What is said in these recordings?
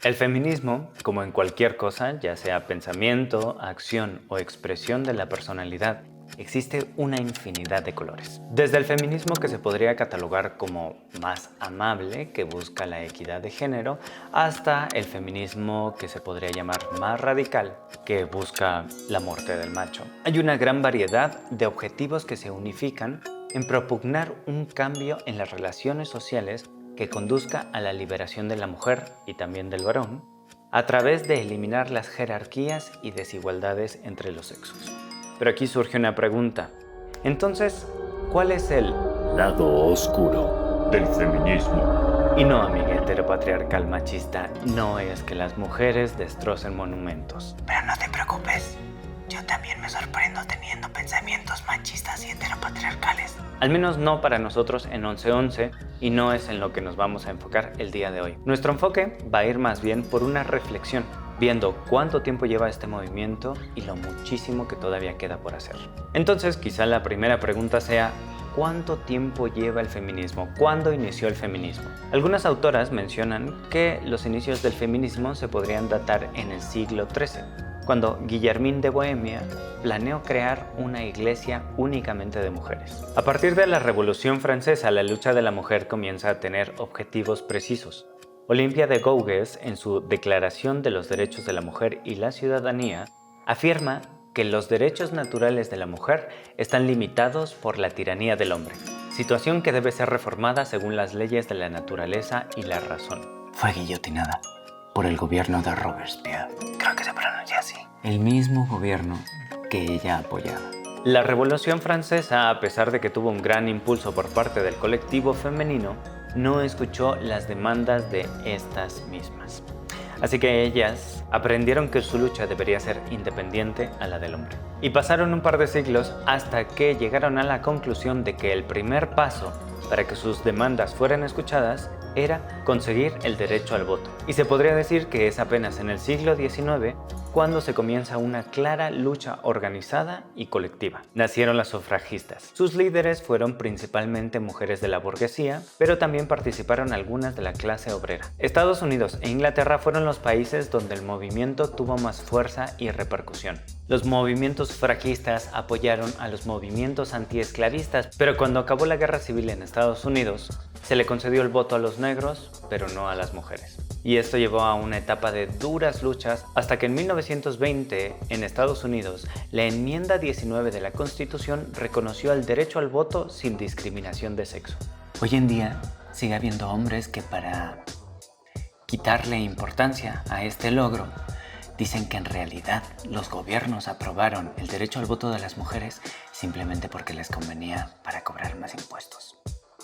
El feminismo, como en cualquier cosa, ya sea pensamiento, acción o expresión de la personalidad, existe una infinidad de colores. Desde el feminismo que se podría catalogar como más amable, que busca la equidad de género, hasta el feminismo que se podría llamar más radical, que busca la muerte del macho. Hay una gran variedad de objetivos que se unifican en propugnar un cambio en las relaciones sociales que conduzca a la liberación de la mujer y también del varón, a través de eliminar las jerarquías y desigualdades entre los sexos. Pero aquí surge una pregunta. Entonces, ¿cuál es el lado oscuro del feminismo? Y no, amiga heteropatriarcal machista, no es que las mujeres destrocen monumentos. Pero no te preocupes, yo también me sorprendo teniendo pensamientos machistas y heteropatriarcales. Al menos no para nosotros en 1111, y no es en lo que nos vamos a enfocar el día de hoy. Nuestro enfoque va a ir más bien por una reflexión, viendo cuánto tiempo lleva este movimiento y lo muchísimo que todavía queda por hacer. Entonces, quizá la primera pregunta sea, ¿cuánto tiempo lleva el feminismo? ¿Cuándo inició el feminismo? Algunas autoras mencionan que los inicios del feminismo se podrían datar en el siglo XIII, cuando Guillermín de Bohemia planeó crear una iglesia únicamente de mujeres. A partir de la Revolución Francesa, la lucha de la mujer comienza a tener objetivos precisos. Olimpia de Gouges, en su Declaración de los Derechos de la Mujer y la Ciudadanía, afirma que los derechos naturales de la mujer están limitados por la tiranía del hombre, situación que debe ser reformada según las leyes de la naturaleza y la razón. Fue guillotinada por el gobierno de Robespierre. Creo que se pronuncia así. El mismo gobierno que ella apoyaba. La Revolución Francesa, a pesar de que tuvo un gran impulso por parte del colectivo femenino, no escuchó las demandas de estas mismas. Así que ellas aprendieron que su lucha debería ser independiente a la del hombre. Y pasaron un par de siglos hasta que llegaron a la conclusión de que el primer paso para que sus demandas fueran escuchadas era conseguir el derecho al voto. Y se podría decir que es apenas en el siglo XIX cuando se comienza una clara lucha organizada y colectiva. Nacieron las sufragistas. Sus líderes fueron principalmente mujeres de la burguesía, pero también participaron algunas de la clase obrera. Estados Unidos e Inglaterra fueron los países donde el movimiento tuvo más fuerza y repercusión. Los movimientos sufragistas apoyaron a los movimientos antiesclavistas, pero cuando acabó la guerra civil en Estados Unidos, se le concedió el voto a los negros, pero no a las mujeres. Y esto llevó a una etapa de duras luchas hasta que en 1920, en Estados Unidos, la enmienda 19 de la Constitución reconoció el derecho al voto sin discriminación de sexo. Hoy en día sigue habiendo hombres que para quitarle importancia a este logro, dicen que en realidad los gobiernos aprobaron el derecho al voto de las mujeres simplemente porque les convenía para cobrar más impuestos.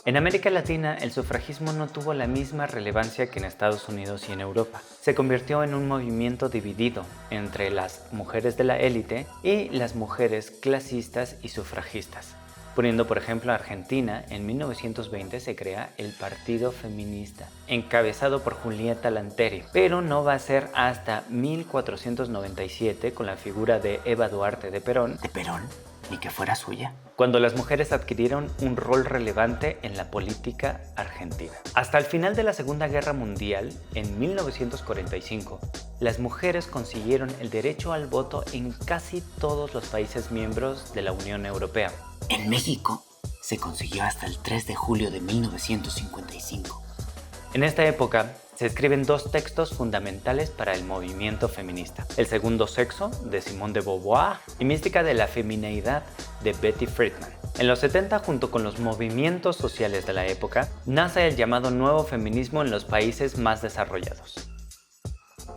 En América Latina, el sufragismo no tuvo la misma relevancia que en Estados Unidos y en Europa. Se convirtió en un movimiento dividido entre las mujeres de la élite y las mujeres clasistas y sufragistas. Poniendo por ejemplo a Argentina, en 1920 se crea el Partido Feminista, encabezado por Julieta Lanteri, pero no va a ser hasta 1497 con la figura de Eva Duarte de Perón. ¿De Perón? Ni que fuera suya. Cuando las mujeres adquirieron un rol relevante en la política argentina. Hasta el final de la Segunda Guerra Mundial, en 1945, las mujeres consiguieron el derecho al voto en casi todos los países miembros de la Unión Europea. En México se consiguió hasta el 3 de julio de 1955. En esta época, se escriben dos textos fundamentales para el movimiento feminista. El segundo sexo, de Simone de Beauvoir, y Mística de la femineidad, de Betty Friedan. En los 70, junto con los movimientos sociales de la época, nace el llamado nuevo feminismo en los países más desarrollados.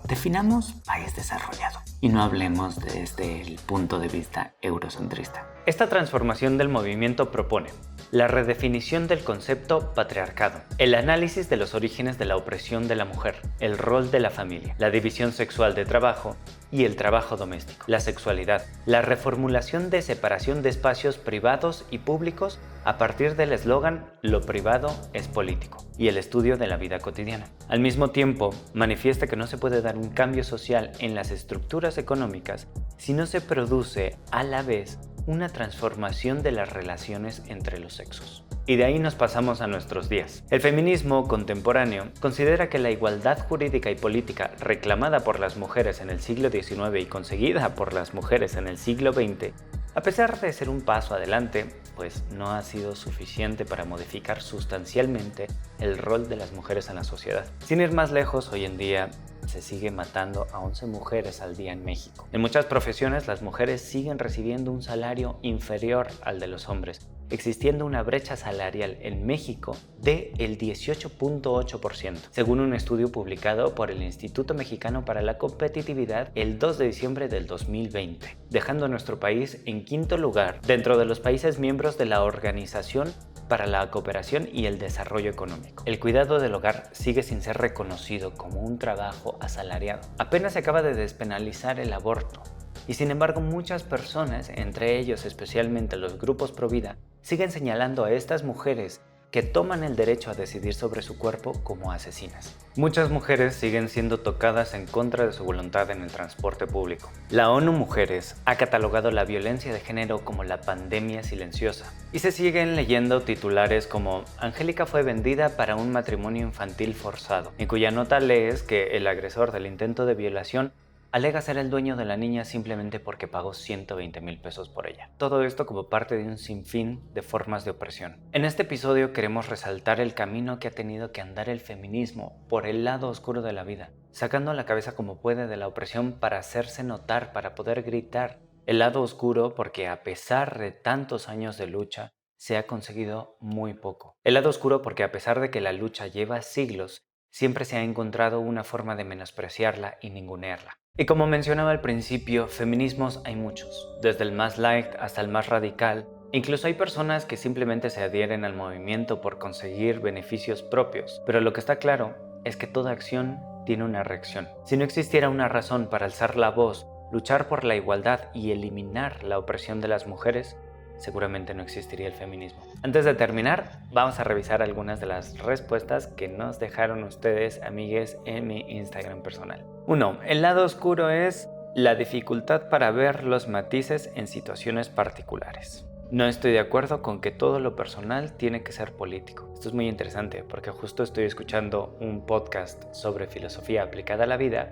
Definamos país desarrollado y no hablemos desde el punto de vista eurocentrista. Esta transformación del movimiento propone la redefinición del concepto patriarcado, el análisis de los orígenes de la opresión de la mujer, el rol de la familia, la división sexual de trabajo y el trabajo doméstico, la sexualidad, la reformulación de separación de espacios privados y públicos a partir del eslogan "Lo privado es político" y el estudio de la vida cotidiana. Al mismo tiempo, manifiesta que no se puede dar un cambio social en las estructuras estructuras económicas si no se produce a la vez una transformación de las relaciones entre los sexos. Y de ahí nos pasamos a nuestros días. El feminismo contemporáneo considera que la igualdad jurídica y política reclamada por las mujeres en el siglo XIX y conseguida por las mujeres en el siglo XX, a pesar de ser un paso adelante, pues no ha sido suficiente para modificar sustancialmente el rol de las mujeres en la sociedad. Sin ir más lejos, hoy en día se sigue matando a 11 mujeres al día en México. En muchas profesiones las mujeres siguen recibiendo un salario inferior al de los hombres, existiendo una brecha salarial en México del 18.8%, según un estudio publicado por el Instituto Mexicano para la Competitividad el 2 de diciembre del 2020, dejando a nuestro país en quinto lugar dentro de los países miembros de la Organización para la Cooperación y el Desarrollo Económico. El cuidado del hogar sigue sin ser reconocido como un trabajo asalariado. Apenas se acaba de despenalizar el aborto. Y sin embargo, muchas personas, entre ellos especialmente los grupos pro vida, siguen señalando a estas mujeres que toman el derecho a decidir sobre su cuerpo como asesinas. Muchas mujeres siguen siendo tocadas en contra de su voluntad en el transporte público. La ONU Mujeres ha catalogado la violencia de género como la pandemia silenciosa. Y se siguen leyendo titulares como Angélica fue vendida para un matrimonio infantil forzado, en cuya nota lees que el agresor del intento de violación alega ser el dueño de la niña simplemente porque pagó 120,000 pesos por ella. Todo esto como parte de un sinfín de formas de opresión. En este episodio queremos resaltar el camino que ha tenido que andar el feminismo por el lado oscuro de la vida, sacando la cabeza como puede de la opresión para hacerse notar, para poder gritar. El lado oscuro porque a pesar de tantos años de lucha, se ha conseguido muy poco. El lado oscuro porque a pesar de que la lucha lleva siglos, siempre se ha encontrado una forma de menospreciarla y ningunearla. Y como mencionaba al principio, feminismos hay muchos, desde el más light hasta el más radical. Incluso hay personas que simplemente se adhieren al movimiento por conseguir beneficios propios, pero lo que está claro es que toda acción tiene una reacción. Si no existiera una razón para alzar la voz, luchar por la igualdad y eliminar la opresión de las mujeres, seguramente no existiría el feminismo. Antes de terminar, vamos a revisar algunas de las respuestas que nos dejaron ustedes, amigues, en mi Instagram personal. 1. El lado oscuro es la dificultad para ver los matices en situaciones particulares. No estoy de acuerdo con que todo lo personal tiene que ser político. Esto es muy interesante porque justo estoy escuchando un podcast sobre filosofía aplicada a la vida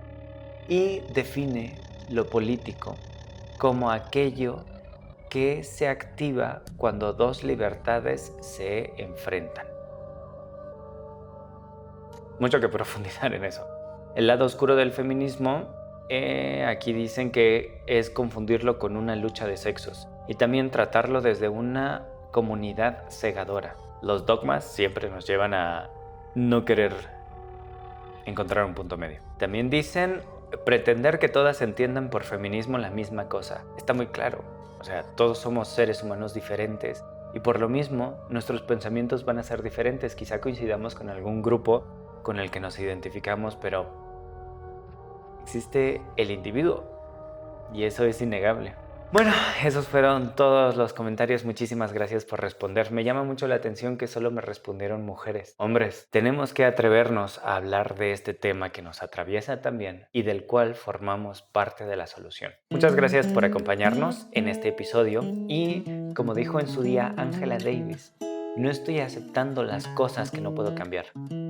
y define lo político como aquello que se activa cuando dos libertades se enfrentan. Mucho que profundizar en eso. El lado oscuro del feminismo, aquí dicen que es confundirlo con una lucha de sexos y también tratarlo desde una comunidad cegadora. Los dogmas siempre nos llevan a no querer encontrar un punto medio. También dicen pretender que todas entiendan por feminismo la misma cosa. Está muy claro. O sea, todos somos seres humanos diferentes y por lo mismo nuestros pensamientos van a ser diferentes. Quizá coincidamos con algún grupo con el que nos identificamos, pero existe el individuo y eso es innegable. Bueno, esos fueron todos los comentarios. Muchísimas gracias por responder. Me llama mucho la atención que solo me respondieron mujeres. Hombres, tenemos que atrevernos a hablar de este tema que nos atraviesa también y del cual formamos parte de la solución. Muchas gracias por acompañarnos en este episodio y, como dijo en su día Angela Davis, no estoy aceptando las cosas que no puedo cambiar.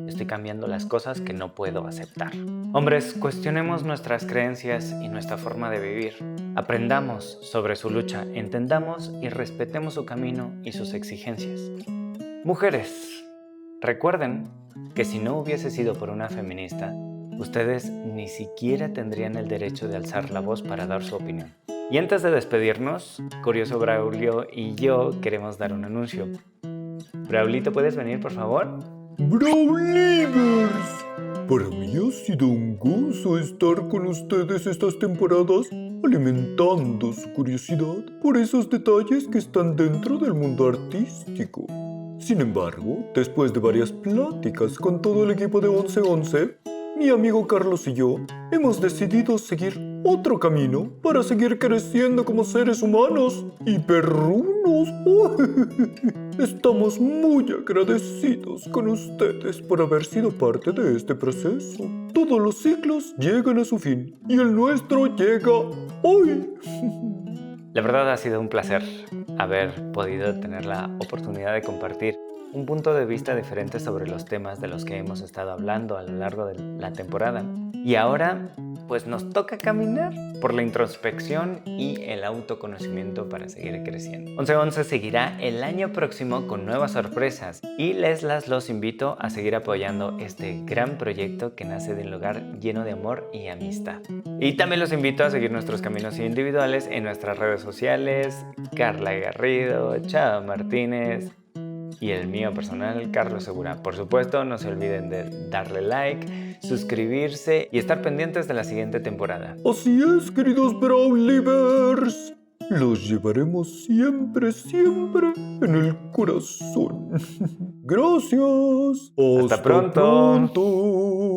Estoy cambiando las cosas que no puedo aceptar. Hombres, cuestionemos nuestras creencias y nuestra forma de vivir. Aprendamos sobre su lucha, entendamos y respetemos su camino y sus exigencias. Mujeres, recuerden que si no hubiese sido por una feminista, ustedes ni siquiera tendrían el derecho de alzar la voz para dar su opinión. Y antes de despedirnos, Curioso Braulio y yo queremos dar un anuncio. Braulito, ¿puedes venir, por favor? ¡Brawlivers! Para mí ha sido un gozo estar con ustedes estas temporadas, alimentando su curiosidad por esos detalles que están dentro del mundo artístico. Sin embargo, después de varias pláticas con todo el equipo de 1111, mi amigo Carlos y yo hemos decidido seguir otro camino para seguir creciendo como seres humanos y perrunos. Estamos muy agradecidos con ustedes por haber sido parte de este proceso. Todos los ciclos llegan a su fin y el nuestro llega hoy. La verdad ha sido un placer haber podido tener la oportunidad de compartir un punto de vista diferente sobre los temas de los que hemos estado hablando a lo largo de la temporada. Y ahora, pues nos toca caminar por la introspección y el autoconocimiento para seguir creciendo. 1111 seguirá el año próximo con nuevas sorpresas y los invito a seguir apoyando este gran proyecto que nace de un lugar lleno de amor y amistad. Y también los invito a seguir nuestros caminos individuales en nuestras redes sociales, Carla Garrido, Chava Martínez y el mío personal, Carlos Segura. Por supuesto, no se olviden de darle like, suscribirse y estar pendientes de la siguiente temporada. Así es, queridos Brawlivers. Los llevaremos siempre, siempre en el corazón. Gracias. Hasta pronto. Pronto.